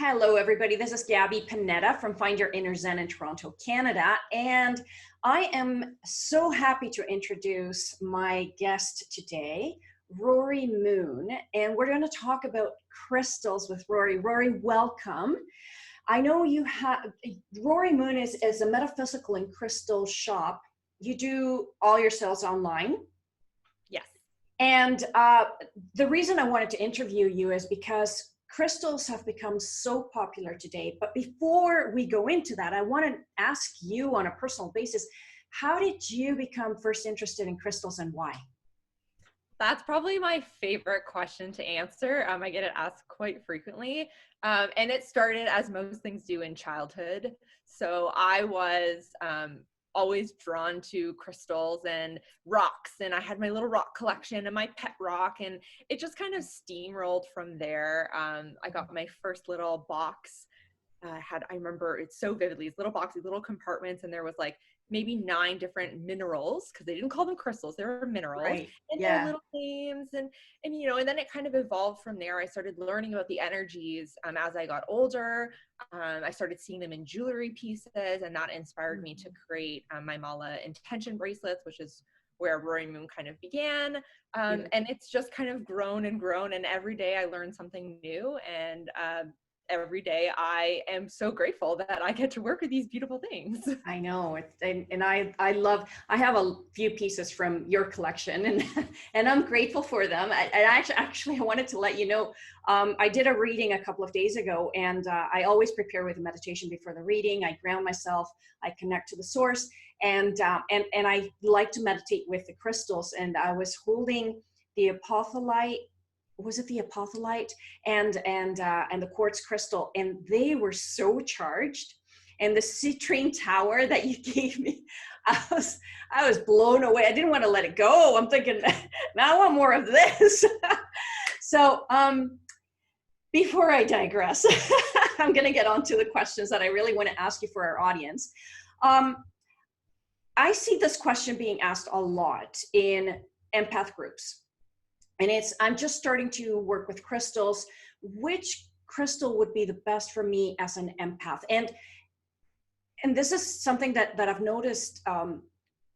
Hello, everybody. This is Gabby Panetta from Find Your Inner Zen in Toronto, Canada. And I am so happy to introduce my guest today, Rorey Moon. And we're going to talk about crystals with Rorey. Rorey, welcome. I know you have, Rorey Moon is a metaphysical and crystal shop. You do all your sales online. Yes. And the reason I wanted to interview you is because crystals have become so popular today. But before we go into that, I want to ask you on a personal basis, how did you become first interested in crystals and why? That's probably my favorite question to answer. I get it asked quite frequently. And it started, as most things do, in childhood. So I was always drawn to crystals and rocks, and I had my little rock collection and my pet rock, and it just kind of steamrolled from there. I got my first little box. I remember it so vividly, these little boxes, little compartments, and there was like maybe 9 different minerals, because they didn't call them crystals, they were minerals. Right. And Yeah. their little names, and and then it kind of evolved from there. I started learning about the energies as I got older. I started seeing them in jewelry pieces, and that inspired me to create my Mala intention bracelets, which is where Rorey Moon kind of began. And it's just kind of grown and grown, and every day I learn something new, and every day I am so grateful that I get to work with these beautiful things. I know. And I love, I have a few pieces from your collection and I'm grateful for them. I wanted to let you know, I did a reading a couple of days ago, and I always prepare with a meditation before the reading. I ground myself, I connect to the source, and I like to meditate with the crystals. And I was holding the apatholite. Was it the apatholite and the quartz crystal, and they were so charged. And the citrine tower that you gave me, I was blown away. I didn't want to let it go. I'm thinking, now I want more of this. So before I digress, I'm going to get on to the questions that I really want to ask you for our audience. I see this question being asked a lot in empath groups. And I'm just starting to work with crystals. Which crystal would be the best for me as an empath? And this is something that I've noticed.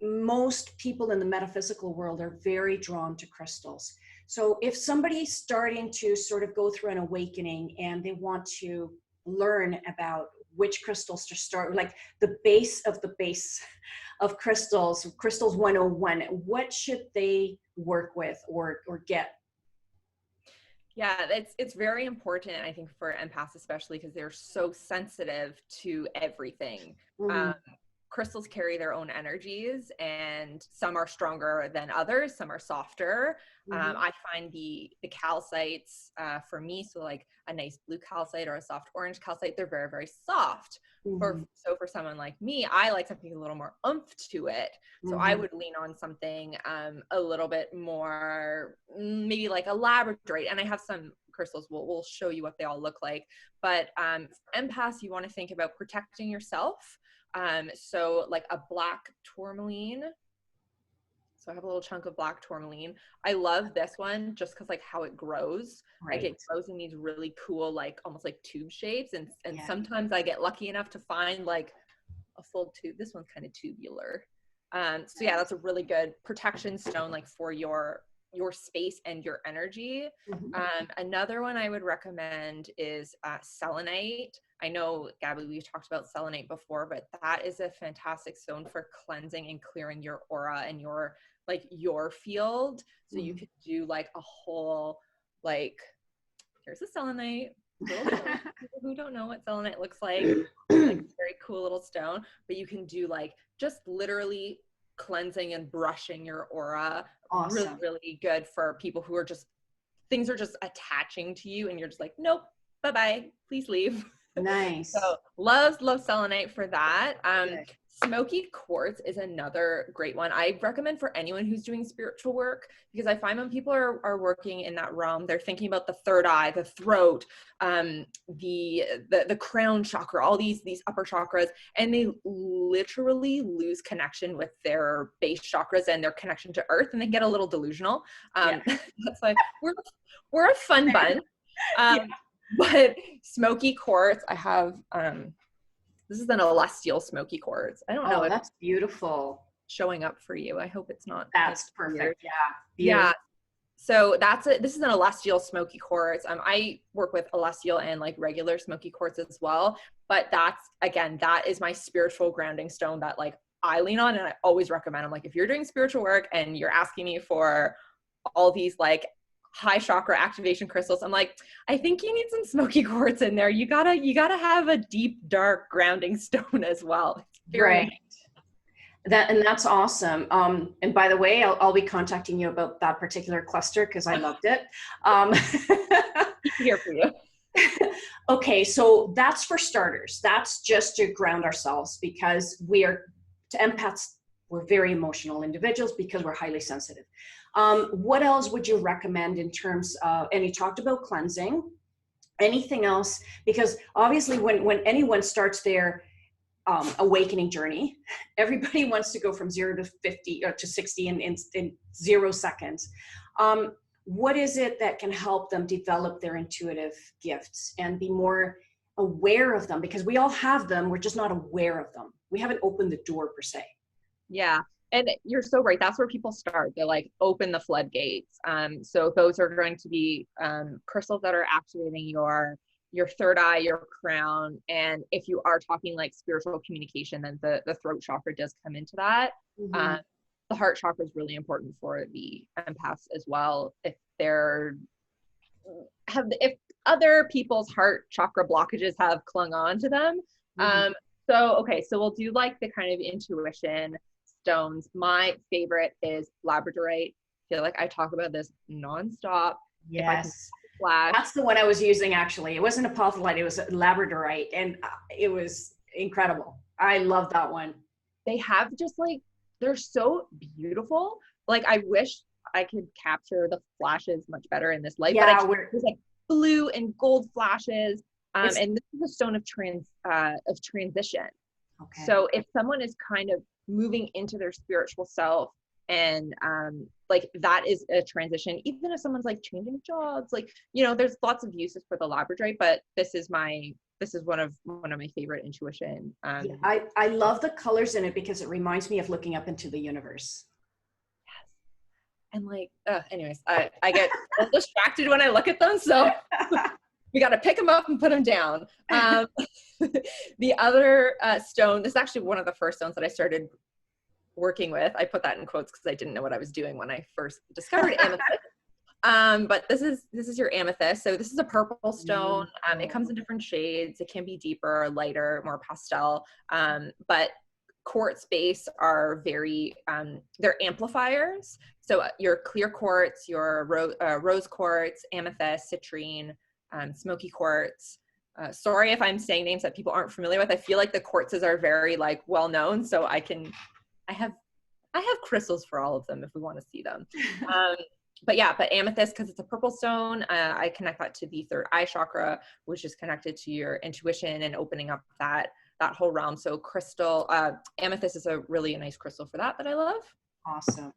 Most people in the metaphysical world are very drawn to crystals. So if somebody's starting to sort of go through an awakening and they want to learn about which crystals to start, like the base of crystals 101, what should they work with or get? Yeah, it's very important, I think, for empaths, especially because they're so sensitive to everything. Crystals carry their own energies, and some are stronger than others, some are softer. I find the calcites for me, so like a nice blue calcite or a soft orange calcite, they're very, very soft. So for someone like me, I like something a little more oomph to it. So I would lean on something a little bit more, maybe like a labradorite. And I have some crystals, we'll show you what they all look like. But for empaths, you want to think about protecting yourself. So like a black tourmaline. So I have a little chunk of black tourmaline. I love this one just because like how it grows. Right. Like it grows in these really cool, like almost like tube shapes. And sometimes I get lucky enough to find like a full tube. This one's kind of tubular. So yeah, that's a really good protection stone, like for your space and your energy. Another one I would recommend is selenite. I know, Gabby, we've talked about selenite before, but that is a fantastic stone for cleansing and clearing your aura and your field. So you could do like a whole, like, here's a selenite. People who don't know what selenite looks like very cool little stone, but you can do like just literally cleansing and brushing your aura. Awesome. Really, really good for people who are just, things are just attaching to you and you're just like, nope, bye-bye, please leave. Nice. So love selenite for that. Smoky Quartz is another great one. I recommend for anyone who's doing spiritual work, because I find when people are working in that realm, they're thinking about the third eye, the throat, the crown chakra, all these upper chakras, and they literally lose connection with their base chakras and their connection to earth, and they get a little delusional. That's why we're a fun bunch. But Smoky Quartz, I have, this is an celestial Smoky Quartz. I don't know Oh, if that's beautiful. it's showing up for you. I hope it's not. That's like, weird. perfect. Yeah. Yeah. Beautiful. So this is an celestial Smoky Quartz. I work with celestial and like regular Smoky Quartz as well. But that is my spiritual grounding stone that like I lean on, and I always recommend. I'm like, if you're doing spiritual work and you're asking me for all these like high chakra activation crystals, I'm like, I think you need some Smoky Quartz in there. You gotta have a deep, dark grounding stone as well. It's very Right. That's awesome. And by the way, I'll be contacting you about that particular cluster because I loved it. here for you. Okay, so that's for starters. That's just to ground ourselves because to empaths, we're very emotional individuals because we're highly sensitive. What else would you recommend in terms of, and you talked about cleansing, anything else? Because obviously when anyone starts their awakening journey, everybody wants to go from 0 to 50 or to 60 in 0 seconds. What is it that can help them develop their intuitive gifts and be more aware of them? Because we all have them, we're just not aware of them. We haven't opened the door per se. Yeah. And you're so right. That's where people start. They like open the floodgates. So those are going to be crystals that are activating your third eye, your crown. And if you are talking like spiritual communication, then the throat chakra does come into that. Mm-hmm. The heart chakra is really important for the empaths as well. If other people's heart chakra blockages have clung on to them. Mm-hmm. So we'll do like the kind of intuition stones. My favorite is Labradorite. I feel like I talk about this nonstop. Yes. That's the one I was using actually. It wasn't apophyllite, it was Labradorite, and it was incredible. I love that one. They have just like, they're so beautiful. Like I wish I could capture the flashes much better in this light. Yeah, but there's like blue and gold flashes. And this is a stone of transition. Okay. So if someone is kind of moving into their spiritual self, and like that is a transition, even if someone's like changing jobs, like, you know, there's lots of uses for the Labradorite, but this is one of my favorite intuition. Yeah, I love the colors in it because it reminds me of looking up into the universe. Yes. And like, anyways, I get distracted when I look at them, so we got to pick them up and put them down. The other stone, this is actually one of the first stones that I started working with. I put that in quotes because I didn't know what I was doing when I first discovered amethyst. But this is your amethyst. So this is a purple stone. It comes in different shades. It can be deeper, lighter, more pastel. But quartz base are very, they're amplifiers. So your clear quartz, your rose quartz, amethyst, citrine, smoky quartz. Sorry if I'm saying names that people aren't familiar with. I feel like the quartzes are very like well known, so I have crystals for all of them if we want to see them. But amethyst, because it's a purple stone, I connect that to the third eye chakra, which is connected to your intuition and opening up that whole realm. So crystal, amethyst is a really nice crystal for that I love. Awesome.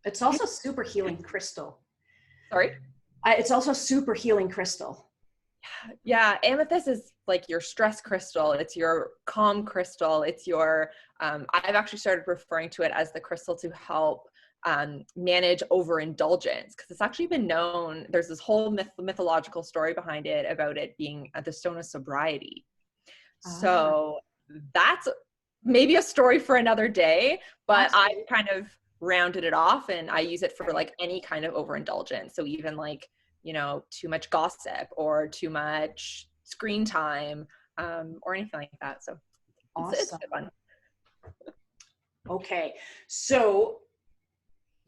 It's also super healing crystal. Sorry? It's also super healing crystal. Yeah, amethyst is like your stress crystal. It's your calm crystal. It's your, I've actually started referring to it as the crystal to help manage overindulgence, because it's actually been known, there's this whole mythological story behind it about it being the stone of sobriety. So that's maybe a story for another day, but I've kind of rounded it off and I use it for like any kind of overindulgence. So even like, you know, too much gossip or too much screen time, or anything like that. So it's fun. Okay. So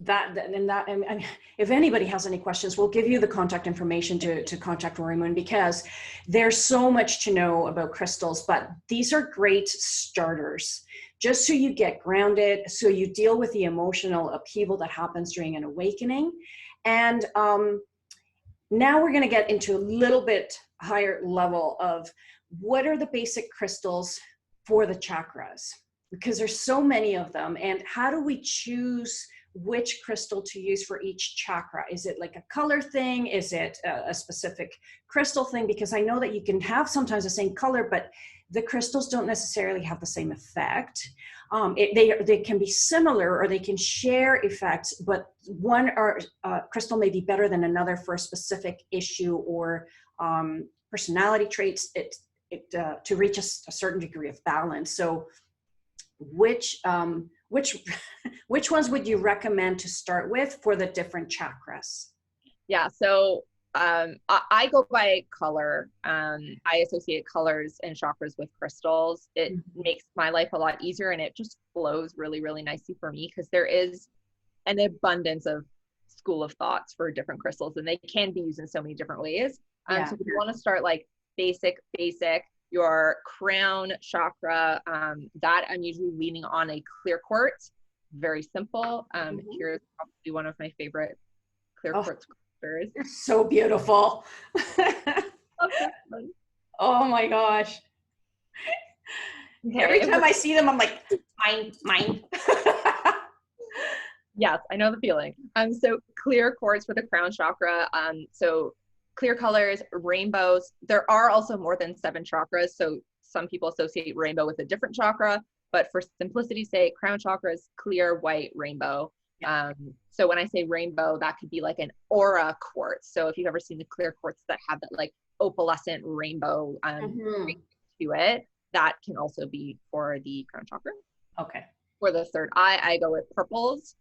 and if anybody has any questions, we'll give you the contact information to contact Rorey Moon, because there's so much to know about crystals, but these are great starters just so you get grounded, so you deal with the emotional upheaval that happens during an awakening. And now we're going to get into a little bit higher level of what are the basic crystals for the chakras, because there's so many of them, and how do we choose which crystal to use for each chakra? Is it like a color thing? Is it a specific crystal thing? Because I know that you can have sometimes the same color, but the crystals don't necessarily have the same effect. They can be similar, or they can share effects, but one crystal may be better than another for a specific issue or personality traits to reach a certain degree of balance. So which ones would you recommend to start with for the different chakras? Yeah, so I go by color. I associate colors and chakras with crystals. It makes my life a lot easier, and it just flows really, really nicely for me, because there is an abundance of school of thoughts for different crystals, and they can be used in so many different ways. So if you want to start like basic, your crown chakra, that I'm usually leaning on a clear quartz. Very simple. Here's probably one of my favorite clear quartz crystals. They're so beautiful. Oh my gosh. Okay. Every time I see them, I'm like, mine. Yes, I know the feeling. So clear quartz for the crown chakra. So clear colors, rainbows. There are also more than 7 chakras. So some people associate rainbow with a different chakra, but for simplicity's sake, crown chakra is clear, white, rainbow. So when I say rainbow, that could be like an aura quartz. So if you've ever seen the clear quartz that have that like opalescent rainbow to it, that can also be for the crown chakra. Okay. For the third eye, I go with purples.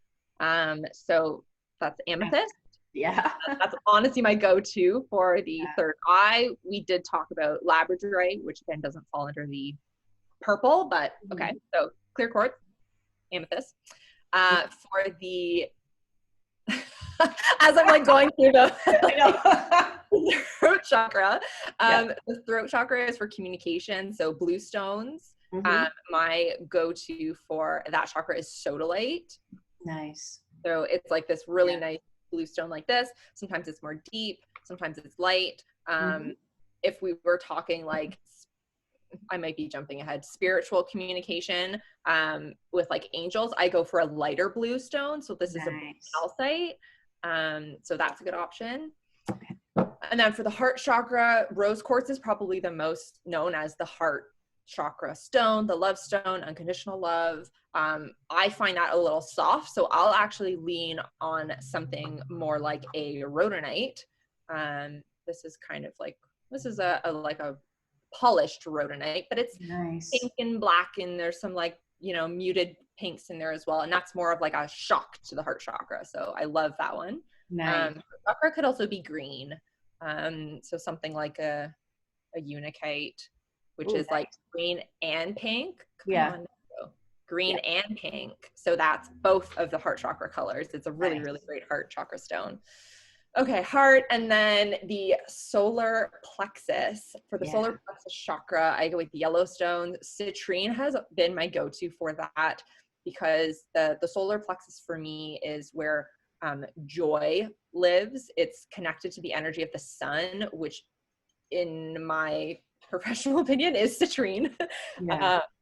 So that's amethyst. Yeah. That's honestly my go-to for the third eye. We did talk about Labradorite, which again doesn't fall under the purple, but okay. So clear quartz, amethyst. For the, as I'm like going through the throat chakra, the throat chakra is for communication. So blue stones. My go-to for that chakra is sodalite. Nice. So it's like this really nice blue stone like this. Sometimes it's more deep, sometimes it's light. If we were talking like, I might be jumping ahead, spiritual communication with like angels, I go for a lighter blue stone. So this is a calcite. So that's a good option. And then for the heart chakra, rose quartz is probably the most known as the heart chakra stone, the love stone, unconditional love. I find that a little soft, so I'll actually lean on something more like a rhodonite. This is kind of like, this is a like a polished rhodonite, but it's pink and black, and there's some like, you know, muted pinks in there as well, and that's more of like a shock to the heart chakra, so I love that one. Chakra could also be green, so something like a unikite, which is like green and pink. Green and pink. So that's both of the heart chakra colors. It's a really, really great heart chakra stone. Okay, heart, and then the solar plexus. For the solar plexus chakra, I go with Yellowstone. Citrine has been my go-to for that, because the solar plexus for me is where joy lives. It's connected to the energy of the sun, which in my professional opinion is citrine.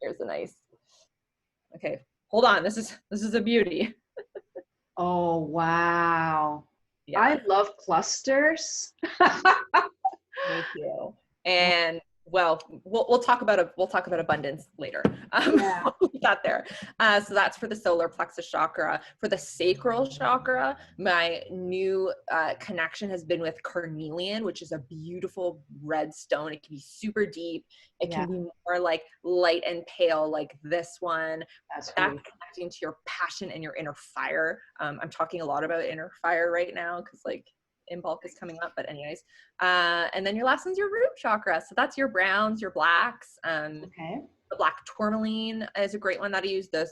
Here's a nice, okay, hold on, this is a beauty. Oh wow. I love clusters. Me too. And well, we'll talk about abundance later. We'll get that there. So that's for the solar plexus chakra. For the sacral chakra, my new connection has been with Carnelian, which is a beautiful red stone. It can be super deep. It can be more like light and pale, like this one. That's connecting to your passion and your inner fire. I'm talking a lot about inner fire right now, because like in bulk is coming up, but anyways. And then your last one's your root chakra. So that's your browns, your blacks. The black tourmaline is a great one that I use. The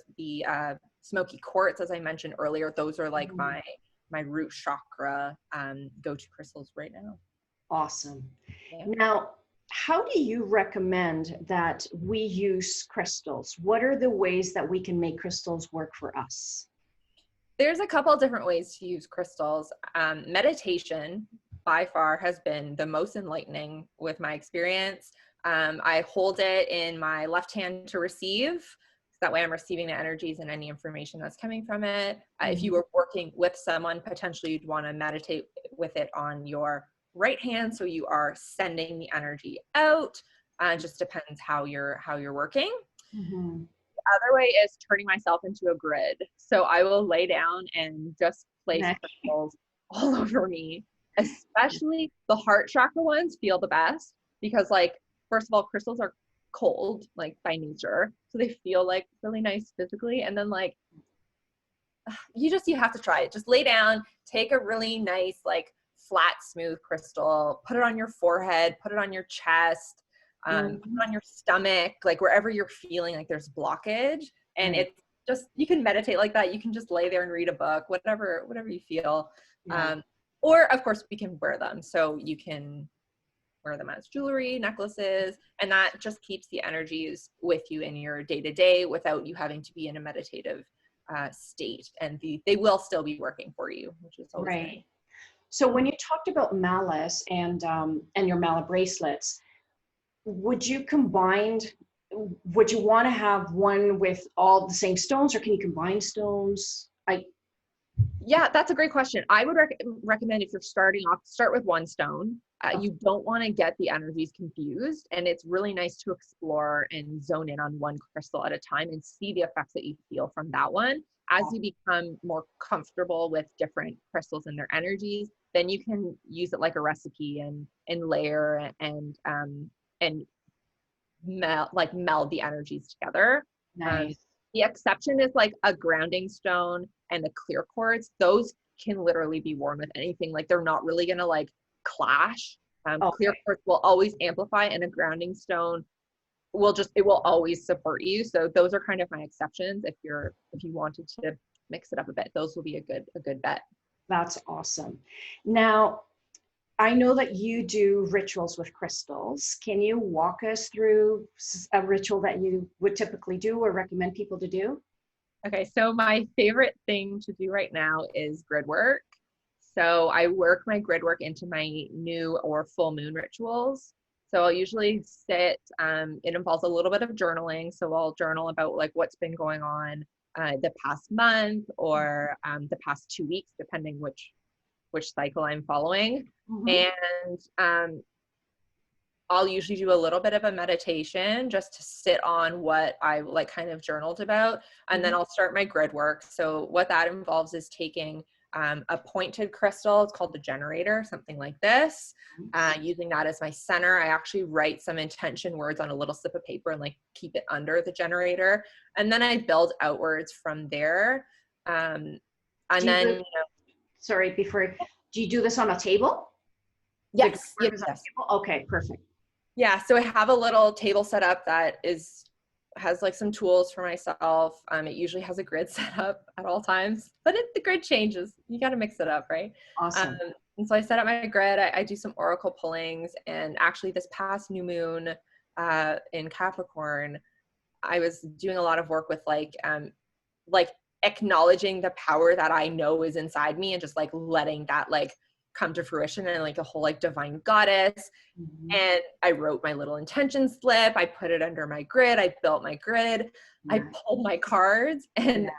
smoky quartz, as I mentioned earlier, those are like my root chakra go-to crystals right now. Awesome. Now, how do you recommend that we use crystals? What are the ways that we can make crystals work for us? There's a couple of different ways to use crystals. Meditation by far has been the most enlightening with my experience. I hold it in my left hand to receive. That way I'm receiving the energies and any information that's coming from it. If you were working with someone, potentially you'd want to meditate with it on your right hand, so you are sending the energy out. It just depends how you're working. The other way is turning myself into a grid. So I will lay down and just place crystals all over me. Especially the heart chakra ones feel the best because, like, first of all, crystals are cold, like, by nature, so they feel like really nice physically. And then, like, you have to try it. Just lay down, take a really nice, like, flat, smooth crystal, put it on your forehead, put it on your chest, put it on your stomach, like wherever you're feeling like there's blockage. And it's just, you can meditate like that. You can just lay there and read a book, whatever you feel. Or of course we can wear them. So you can wear them as jewelry, necklaces, and that just keeps the energies with you in your day-to-day without you having to be in a meditative state. And they will still be working for you, which is always nice. So when you talked about malice and your mala bracelets, would you want to have one with all the same stones, or can you combine stones? Yeah, that's a great question. I would recommend, if you're starting off, start with one stone. You don't want to get the energies confused, and it's really nice to explore and zone in on one crystal at a time and see the effects that you feel from that one. As you become more comfortable with different crystals and their energies, then you can use it like a recipe and layer and meld the energies together. The exception is like a grounding stone and the clear quartz. Those can literally be worn with anything. Like, they're not really gonna like clash. Clear quartz will always amplify, and a grounding stone it will always support you. So those are kind of my exceptions. If you wanted to mix it up a bit, those will be a good bet. That's awesome. Now, I know that you do rituals with crystals. Can you walk us through a ritual that you would typically do or recommend people to do? Okay, so my favorite thing to do right now is grid work. So I work my grid work into my new or full moon rituals. So I'll usually sit, it involves a little bit of journaling. So I'll journal about like what's been going on the past month or the past 2 weeks, depending which cycle I'm following. And I'll usually do a little bit of a meditation just to sit on what I like kind of journaled about. And then I'll start my grid work. So what that involves is taking a pointed crystal. It's called the generator, something like this. Using that as my center. I actually write some intention words on a little slip of paper and like keep it under the generator. And then I build outwards from there. Sorry, do you do this on a table? Yes. Okay, perfect. Yeah, so I have a little table set up that has like some tools for myself. It usually has a grid set up at all times, but the grid changes. You got to mix it up, right? Awesome. And so I set up my grid. I do some oracle pullings, and actually this past new moon in Capricorn, I was doing a lot of work with like acknowledging the power that I know is inside me and just like letting that like come to fruition, and like the whole like divine goddess. And I wrote my little intention slip. I put it under my grid. I built my grid. I pulled my cards, and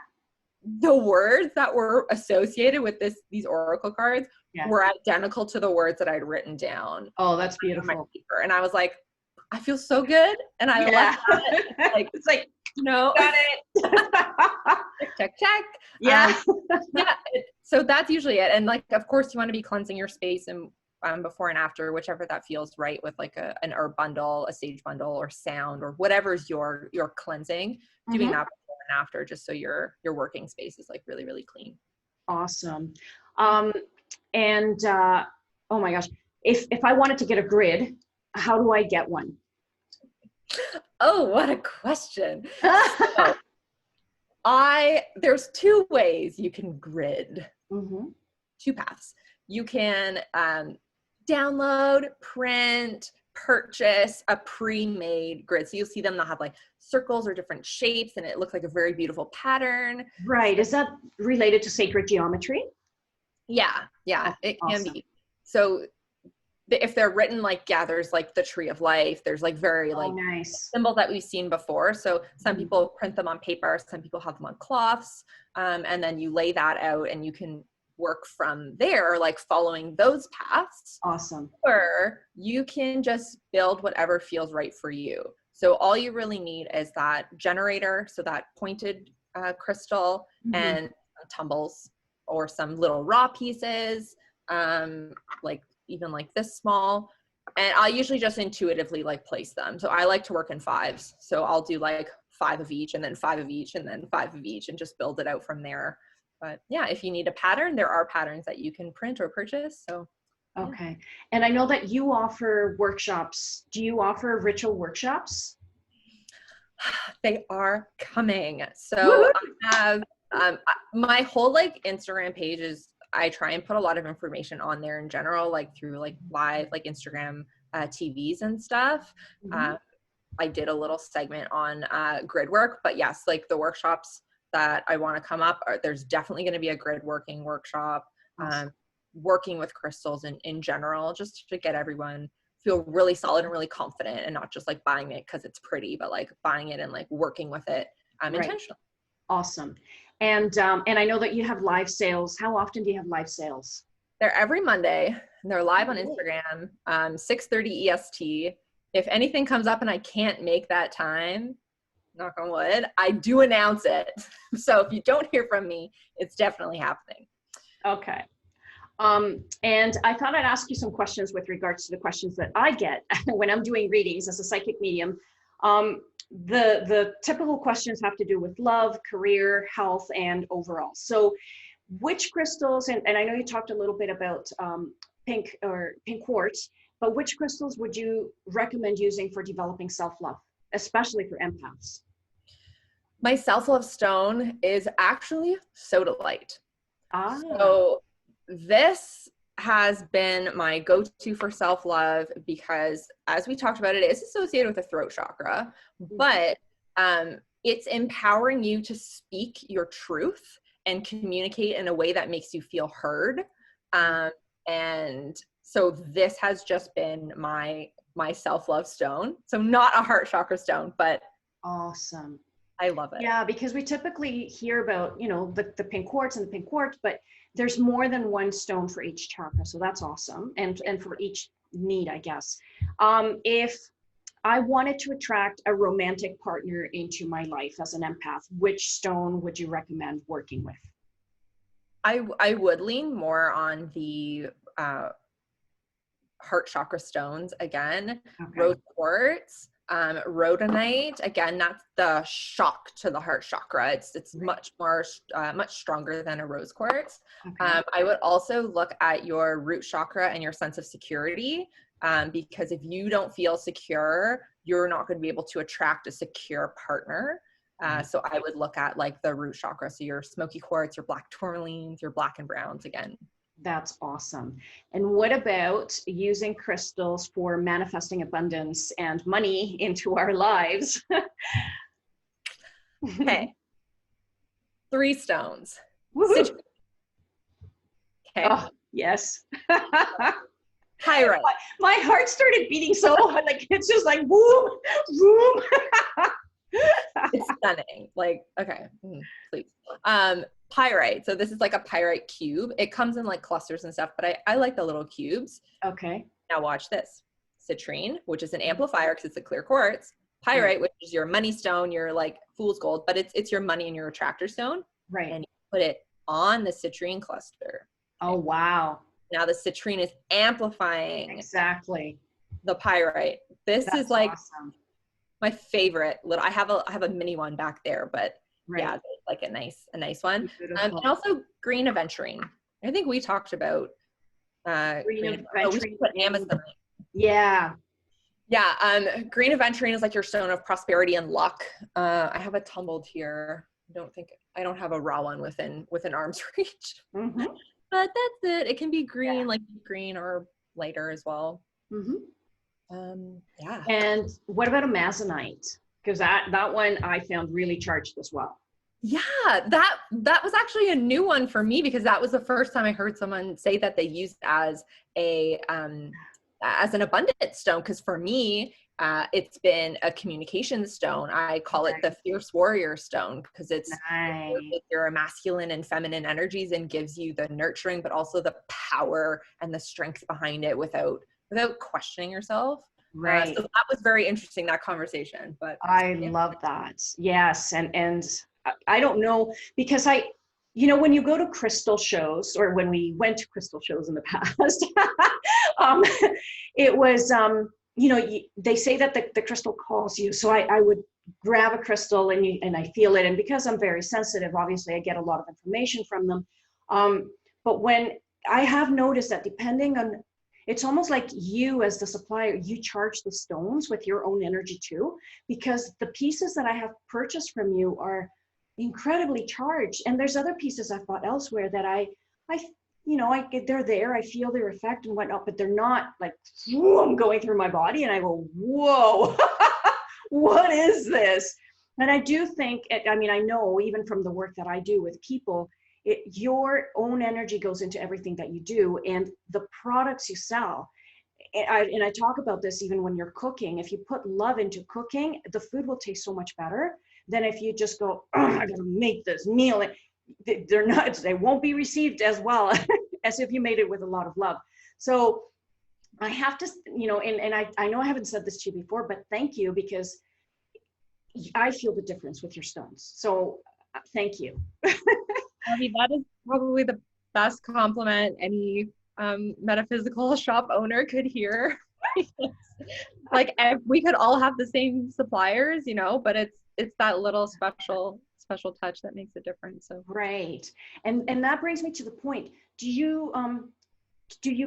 the words that were associated with these oracle cards were identical to the words that I'd written down. Oh, that's beautiful. And I was like, I feel so good. And I left it. Like, it's like, got it. check. Yeah. So that's usually it. And like, of course you want to be cleansing your space and before and after, whichever that feels right, with like an herb bundle, a sage bundle, or sound, or whatever's your cleansing, doing that before and after, just so your working space is like really, really clean. Awesome. And oh my gosh, if I wanted to get a grid, how do I get one? Oh, what a question. So, there's two ways you can grid. Two paths. You can download, print, purchase a pre-made grid. So you'll see them, they'll have like circles or different shapes, and it looks like a very beautiful pattern. Right. Is that related to sacred geometry? Yeah, it can be. So if they're written like, yeah, there's like the tree of life, there's like very like nice symbols that we've seen before. So some people print them on paper, some people have them on cloths, and then you lay that out and you can work from there, like following those paths. Awesome. Or you can just build whatever feels right for you. So all you really need is that generator, so that pointed crystal, and tumbles, or some little raw pieces, like even like this small. And I'll usually just intuitively like place them. So I like to work in 5s. So I'll do like 5 of each, and then 5 of each, and then 5 of each, and just build it out from there. But yeah, if you need a pattern, there are patterns that you can print or purchase. So okay. And I know that you offer workshops. Do you offer ritual workshops? They are coming. So I have my whole like Instagram page is, I try and put a lot of information on there in general, like through like live, like Instagram TVs and stuff. I did a little segment on grid work, but yes, like the workshops that I want to come up, there's definitely going to be a grid working workshop, working with crystals in general, just to get everyone feel really solid and really confident, and not just like buying it because it's pretty, but like buying it and like working with it intentionally. Awesome. And I know that you have live sales. How often do you have live sales? They're every Monday, and they're live on Instagram, 6:30 EST. If anything comes up and I can't make that time, knock on wood, I do announce it. So if you don't hear from me, it's definitely happening. Okay. And I thought I'd ask you some questions with regards to the questions that I get when I'm doing readings as a psychic medium. The typical questions have to do with love, career, health, and overall. So which crystals, and I know you talked a little bit about pink quartz, but which crystals would you recommend using for developing self-love, especially for empaths? My self-love stone is actually sodalite. So this has been my go-to for self-love because, as we talked about, it is associated with the throat chakra, but it's empowering you to speak your truth and communicate in a way that makes you feel heard. And so this has just been my self-love stone. So not a heart chakra stone, but awesome. I love it. Yeah, because we typically hear about, you know, the pink quartz and the pink quartz, but there's more than one stone for each chakra. So that's awesome. And for each need, I guess. If I wanted to attract a romantic partner into my life as an empath, which stone would you recommend working with? I would lean more on the heart chakra stones again. Okay. Rose quartz, rhodonite. Again, that's the shock to the heart chakra. It's much more much stronger than a rose quartz. Okay. I would also look at your root chakra and your sense of security, because if you don't feel secure, you're not going to be able to attract a secure partner. So I would look at like the root chakra. So your smoky quartz, your black tourmalines, your black and browns again. That's awesome. And what about using crystals for manifesting abundance and money into our lives? Okay. 3 stones. Okay. Oh, yes. Pyrite. My heart started beating so like it's just like boom, boom. It's stunning. Like, okay, please. Pyrite. So this is like a pyrite cube. It comes in like clusters and stuff, but I like the little cubes. Okay. Now watch this. Citrine, which is an amplifier because it's a clear quartz. Pyrite, which is your money stone, your like fool's gold, but it's your money and your attractor stone. Right. And you put it on the citrine cluster. Oh, wow. Now the citrine is amplifying exactly the pyrite. That's is like awesome. My favorite little, I have a mini one back there, but yeah, like a nice one. And also green aventurine. I think we talked about green aventurine. Put Amazon. Yeah. Yeah. Green aventurine is like your stone of prosperity and luck. I have a tumbled here. I don't have a raw one within arm's reach. Mm-hmm. But that's it. It can be green, like green or lighter as well. Mm-hmm. Yeah. And what about amazonite? Because that one I found really charged as well. Yeah, that was actually a new one for me because that was the first time I heard someone say that they used as a as an abundant stone, because for me, it's been a communication stone. I call it the fierce warrior stone, because it's your masculine and feminine energies and gives you the nurturing, but also the power and the strength behind it without questioning yourself. Right. So that was very interesting, that conversation. But I love that. Yes. And I don't know, because when you go to crystal shows, or when we went to crystal shows in the past, it was, they say that the crystal calls you. So I would grab a crystal and I feel it. And because I'm very sensitive, obviously I get a lot of information from them. But when I have noticed that depending on, it's almost like you as the supplier, you charge the stones with your own energy too, because the pieces that I have purchased from you are incredibly charged. And there's other pieces I've bought elsewhere that they're there, I feel their effect and whatnot, but they're not like, I'm going through my body and I go, whoa, what is this? And I do think, I know even from the work that I do with people, your own energy goes into everything that you do, and the products you sell. And I talk about this even when you're cooking. If you put love into cooking, the food will taste so much better than if you just go, I gotta make this meal. They won't be received as well as if you made it with a lot of love. So I have to, and I know I haven't said this to you before, but thank you, because I feel the difference with your stones. So thank you. That is probably the best compliment any metaphysical shop owner could hear. Like, we could all have the same suppliers, but it's that little special touch that makes a difference. So right. And that brings me to the point. Do you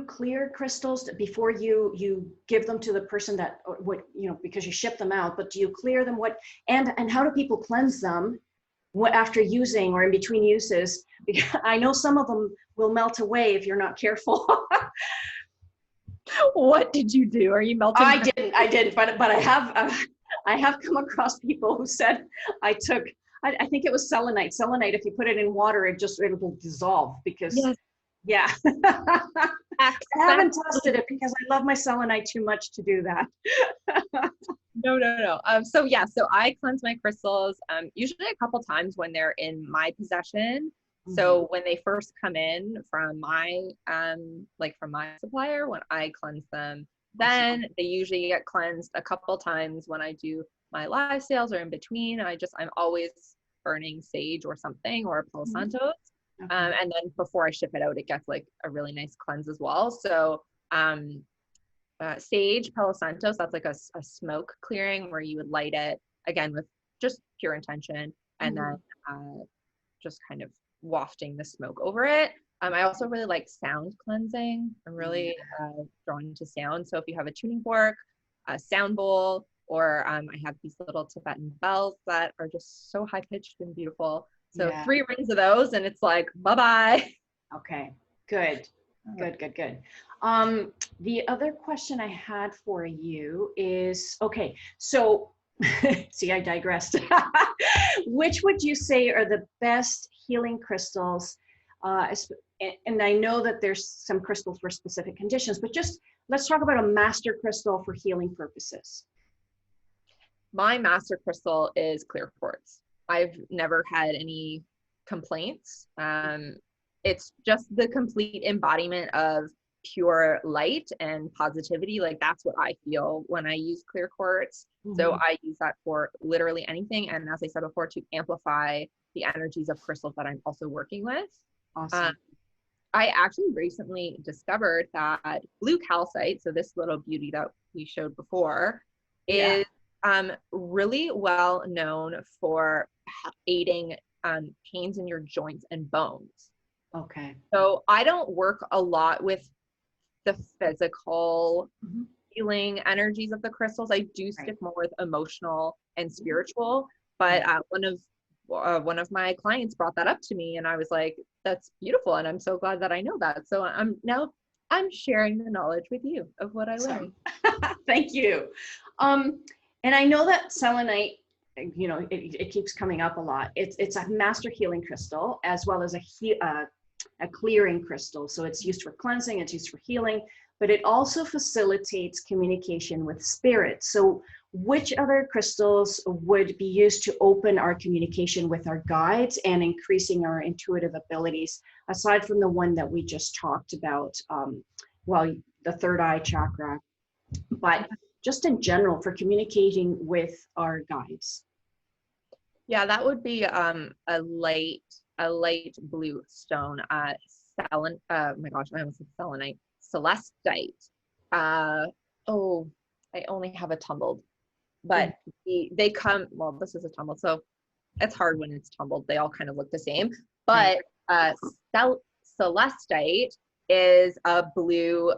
clear crystals before you give them to the person that because you ship them out, but do you clear them? And how do people cleanse them after using or in between uses? Because I know some of them will melt away if you're not careful. What did you do? Are you melting? I didn't, but I have come across people who said I think it was selenite. Selenite, if you put it in water, it will dissolve, because yeah. I haven't tested it because I love my selenite too much to do that. No. So I cleanse my crystals usually a couple times when they're in my possession. Mm-hmm. So when they first come in from my from my supplier, when I cleanse them, then they usually get cleansed a couple times when I do my live sales or in between. I'm always burning sage or something, or Palo Santos. Mm-hmm. And then before I ship it out, it gets like a really nice cleanse as well. So sage, Palo Santos, that's like a smoke clearing where you would light it again with just pure intention, and then just kind of wafting the smoke over it. I also really like sound cleansing. I'm really drawn to sound. So if you have a tuning fork, a sound bowl, or I have these little Tibetan bells that are just so high pitched and beautiful. So 3 rings of those and it's like, bye-bye. Okay, good. The other question I had for you is, okay, so see, I digressed. Which would you say are the best healing crystals? And I know that there's some crystals for specific conditions, but just let's talk about a master crystal for healing purposes. My master crystal is clear quartz. I've never had any complaints. It's just the complete embodiment of pure light and positivity. Like, that's what I feel when I use clear quartz. Mm-hmm. So I use that for literally anything. And as I said before, to amplify the energies of crystals that I'm also working with. Awesome. I actually recently discovered that blue calcite, so this little beauty that we showed before, is really well known for aiding pains in your joints and bones. Okay. So I don't work a lot with the physical healing energies of the crystals. I do stick more with emotional and spiritual, but one of my clients brought that up to me and I was like, that's beautiful. And I'm so glad that I know that. So I'm sharing the knowledge with you of what I learned. Thank you. And I know that selenite, it keeps coming up a lot. It's a master healing crystal as well as a clearing crystal. So it's used for cleansing, it's used for healing. but it also facilitates communication with spirit. So which other crystals would be used to open our communication with our guides and increasing our intuitive abilities, aside from the one that we just talked about, well, the third eye chakra, but just in general for communicating with our guides? Yeah, that would be a light blue stone. Oh my gosh, I almost said selenite. Celestite. Oh, I only have a tumbled, but they come, well, this is a tumbled, so it's hard when it's tumbled. They all kind of look the same, but celestite is a blue,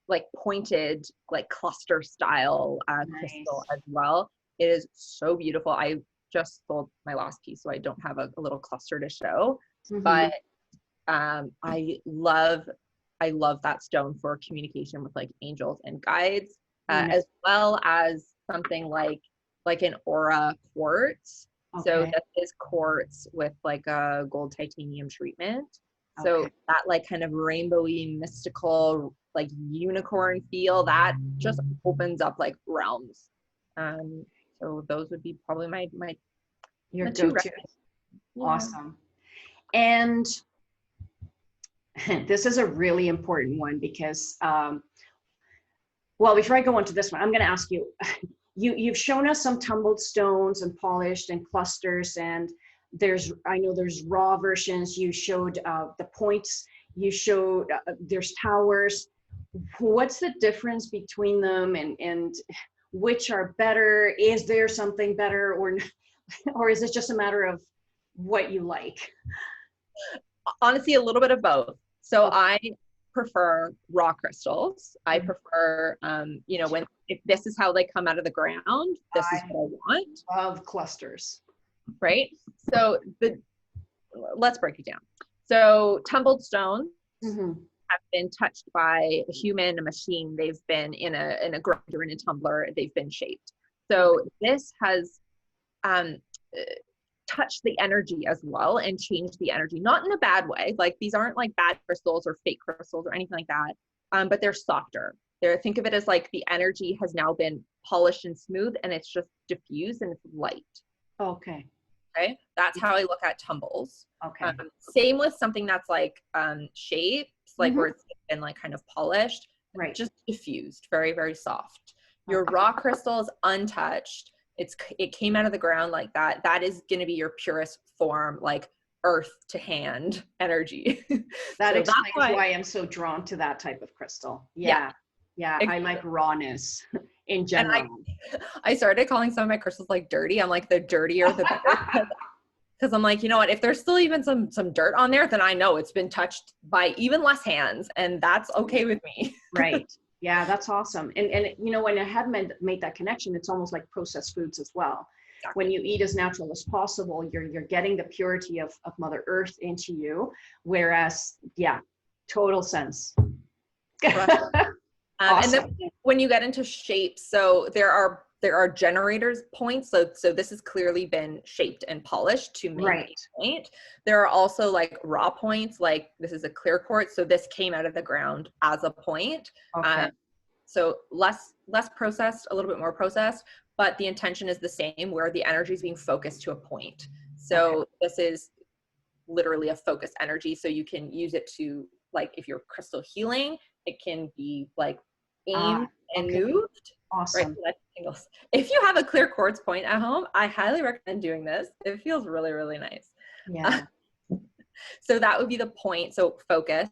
like pointed, like cluster style crystal as well. It is so beautiful. I just sold my last piece, so I don't have a little cluster to show, but I love that stone for communication with like angels and guides, as well as something like an aura quartz. So that is quartz with like a gold titanium treatment. So that like kind of rainbowy, mystical, like unicorn feel, that just opens up like realms. So those would be probably my your go-to. Awesome. And this is a really important one because, well, before I go on to this one, I'm going to ask you, you've shown us some tumbled stones and polished and clusters, and I know there's raw versions. You showed the points, you showed there's towers. What's the difference between them, and which are better? Is there something better, or is it just a matter of what you like? Honestly, a little bit of both. So I prefer raw crystals. I prefer, if this is how they come out of the ground, this is what I want. Love clusters. Right? So let's break it down. So tumbled stones have been touched by a human, a machine. They've been in a grinder, in a tumbler. They've been shaped. So this has touch the energy as well and change the energy, not in a bad way. Like these aren't like bad crystals or fake crystals or anything like that, but they're softer. Think of it as like the energy has now been polished and smooth, and it's just diffused and it's light. Okay. That's how I look at tumbles. Okay. Same with something that's like shapes, like where it's been like kind of polished, just diffused, very, very soft. Your raw crystals, untouched, it came out of the ground like that. That is going to be your purest form, like earth to hand energy. That explains why I'm so drawn to that type of crystal. Yeah. Exactly. I like rawness in general. And I started calling some of my crystals like dirty. I'm like, the dirtier the better. Because I'm like, you know what, if there's still even some dirt on there, then I know it's been touched by even less hands, and that's okay with me. Right. Yeah, that's awesome. And when I had made that connection, it's almost like processed foods as well. Exactly. When you eat as natural as possible, you're getting the purity of Mother Earth into you. Whereas, total sense. Right. Awesome. And then when you get into shapes, so there are generators points. So this has clearly been shaped and polished to make a point. There are also like raw points, like this is a clear quartz. So this came out of the ground as a point. So less processed, a little bit more processed, but the intention is the same, where the energy is being focused to a point. So this is literally a focused energy. So you can use it to, like, if you're crystal healing, it can be like aimed and moved. Awesome. Right? If you have a clear quartz point at home, I highly recommend doing this. It feels really, really nice. Yeah. So that would be the point. So focused.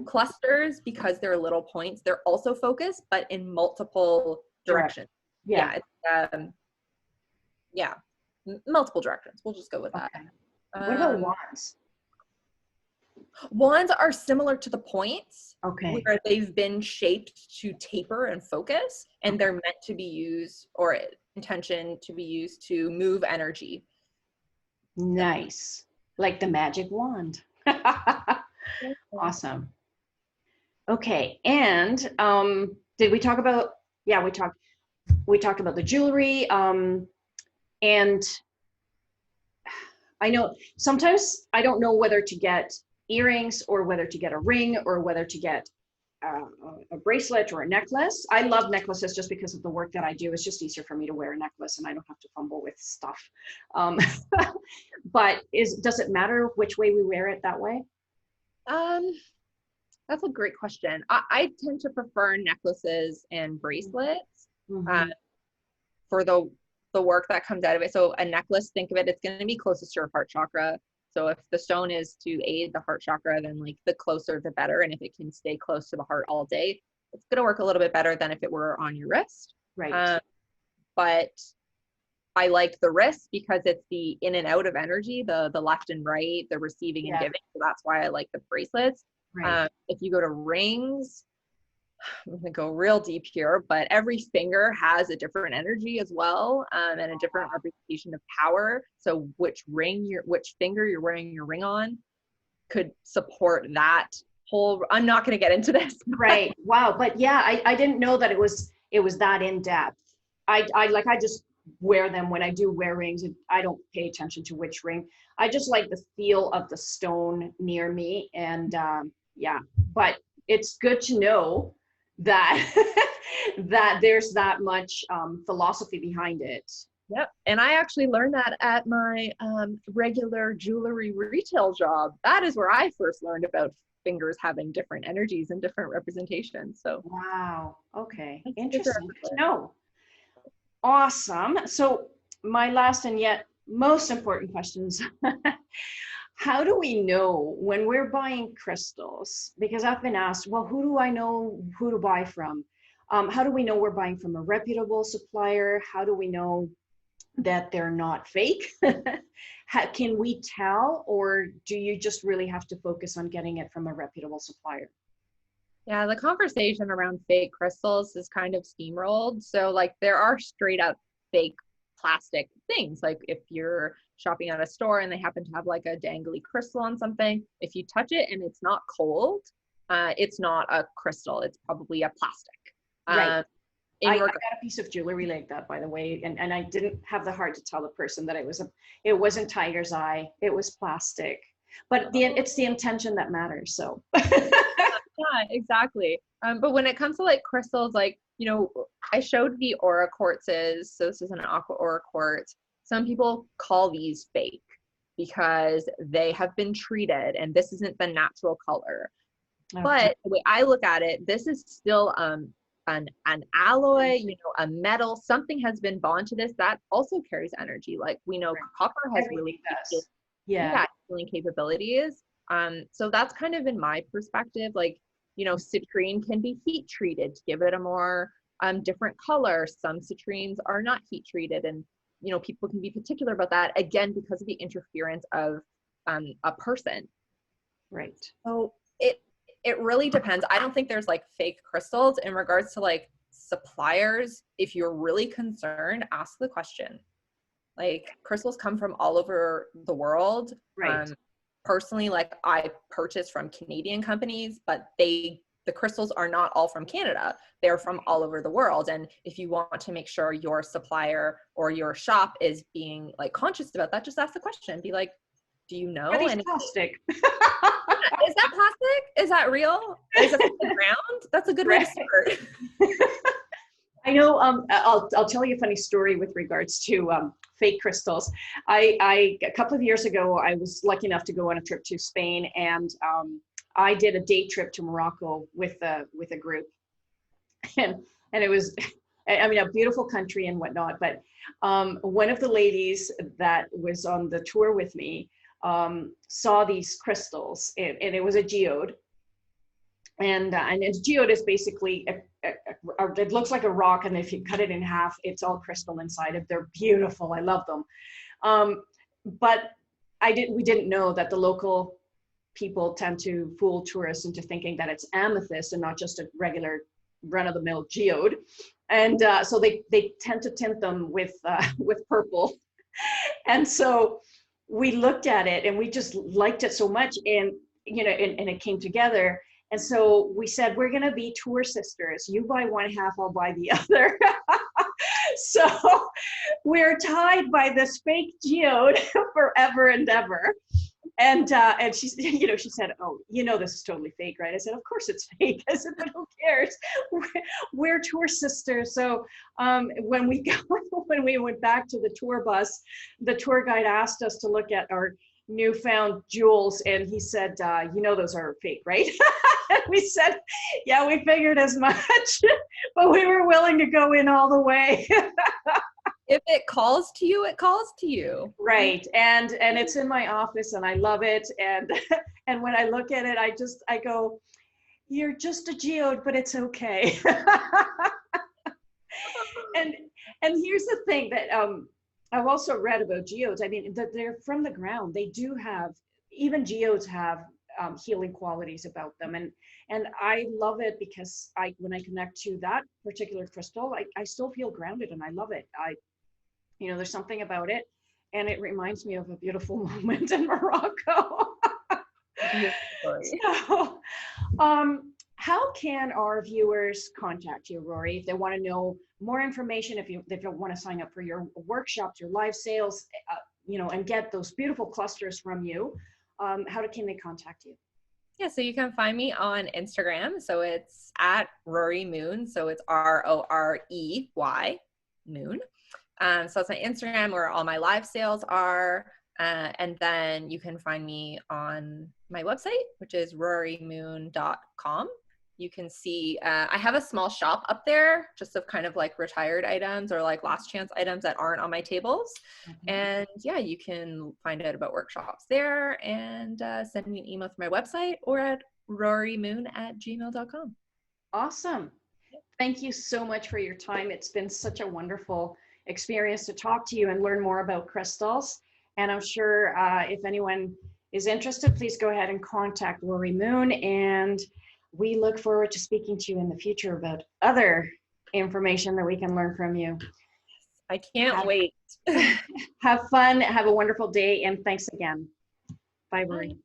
Clusters, because they're little points, they're also focused, but in multiple directions. Multiple directions. We'll just go with that. What about wands? Wands are similar to the points, where they've been shaped to taper and focus, and they're meant to be used, or intention to be used, to move energy. Nice. Like the magic wand. Awesome. Okay. And did we talk about, we talked about the jewelry. And I know sometimes I don't know whether to get earrings or whether to get a ring or whether to get a bracelet or a necklace. I love necklaces just because of the work that I do. It's just easier for me to wear a necklace and I don't have to fumble with stuff. Um, but does it matter which way we wear it that way? That's a great question. I tend to prefer necklaces and bracelets for the work that comes out of it. So a necklace, think of it, it's going to be closest to your heart chakra. So if the stone is to aid the heart chakra, then like the closer the better. And if it can stay close to the heart all day, it's going to work a little bit better than if it were on your wrist. Right. But I like the wrist because it's the in and out of energy, the left and right, the receiving and giving. So that's why I like the bracelets. Right. If you go to rings, I'm going to go real deep here, but every finger has a different energy as well, and a different representation of power. So which finger you're wearing your ring on could support that whole, I'm not going to get into this. Right. Wow. But yeah, I didn't know that it was that in depth. I just wear them when I do wear rings. I don't pay attention to which ring. I just like the feel of the stone near me. And but it's good to know that that there's that much philosophy behind it. Yep. And I actually learned that at my regular jewelry retail job. That is where I first learned about fingers having different energies and different representations. So wow. Okay. Interesting to know. Awesome. So my last and yet most important questions. How do we know when we're buying crystals? Because I've been asked, well, who do I know who to buy from? How do we know we're buying from a reputable supplier? How do we know that they're not fake? Can we tell, or do you just really have to focus on getting it from a reputable supplier? Yeah, the conversation around fake crystals is kind of steamrolled. So like there are straight up fake plastic things. Like if you're shopping at a store and they happen to have like a dangly crystal on something, if you touch it and it's not cold, it's not a crystal. It's probably a plastic. Right. I got a piece of jewelry like that, by the way, and I didn't have the heart to tell the person that it wasn't tiger's eye. It was plastic. But it's the intention that matters. So. Yeah, exactly. But when it comes to like crystals, like, you know, I showed the aura quartzes. So this is an aqua aura quartz. Some people call these fake because they have been treated and this isn't the natural color. Okay. But the way I look at it, this is still an alloy, you know, a metal, something has been bond to this that also carries energy. Like we know copper has really healing capabilities. So that's kind of in my perspective, like, you know, citrine can be heat treated to give it a more different color. Some citrines are not heat treated, and you know, people can be particular about that, again, because of the interference of a person. Right. So it really depends. I don't think there's like fake crystals. In regards to like suppliers, if you're really concerned, ask the question. Like crystals come from all over the world. Right. Personally, like I purchase from Canadian companies, but the crystals are not all from Canada. They're from all over the world. And if you want to make sure your supplier or your shop is being like conscious about that, just ask the question. Be like, do you know? Are these plastic? Is that plastic? Is that real? Is it from the ground? That's a good way to start. I know. I'll tell you a funny story with regards to fake crystals. A couple of years ago, I was lucky enough to go on a trip to Spain, and I did a day trip to Morocco with a group, and it was, I mean, a beautiful country and whatnot. But one of the ladies that was on the tour with me saw these crystals, and it was a geode. And a geode is basically it looks like a rock, and if you cut it in half, it's all crystal inside it. They're beautiful. I love them. But we didn't know that the local people tend to fool tourists into thinking that it's amethyst and not just a regular run-of-the-mill geode. And so they tend to tint them with purple. And so we looked at it and we just liked it so much, and you know, and it came together. And so we said, we're going to be tour sisters. You buy one half, I'll buy the other. So we're tied by this fake geode forever and ever. And she's, she said, "Oh, this is totally fake, right?" I said, "Of course it's fake." I said, "But who cares? We're tour sisters." So when we went back to the tour bus, the tour guide asked us to look at our newfound jewels, and he said, "Those are fake, right?" And we said, "Yeah, we figured as much," but we were willing to go in all the way. If it calls to you, it calls to you. Right. And it's in my office and I love it. And and when I look at it, I go, "You're just a geode, but it's okay." and here's the thing that I've also read about geodes. I mean, that they're from the ground. They do have, even geodes have healing qualities about them. And I love it because when I connect to that particular crystal, I still feel grounded and I love it. There's something about it, and it reminds me of a beautiful moment in Morocco. So, how can our viewers contact you, Rorey, if they want to know more information, if you want to sign up for your workshops, your live sales, and get those beautiful clusters from you? How can they contact you? Yeah, so you can find me on Instagram. So it's at Rorey Moon. So it's Rorey Moon. So it's my Instagram where all my live sales are. And then you can find me on my website, which is roreymoon.com. You can see, I have a small shop up there just of kind of like retired items or like last chance items that aren't on my tables. Mm-hmm. And yeah, you can find out about workshops there and send me an email through my website or at roreymoon@gmail.com. Awesome. Thank you so much for your time. It's been such a wonderful experience to talk to you and learn more about crystals. And I'm sure if anyone is interested, please go ahead and contact Rorey Moon. And we look forward to speaking to you in the future about other information that we can learn from you. I can't wait. Have fun. Have a wonderful day. And thanks again. Bye, Rorey.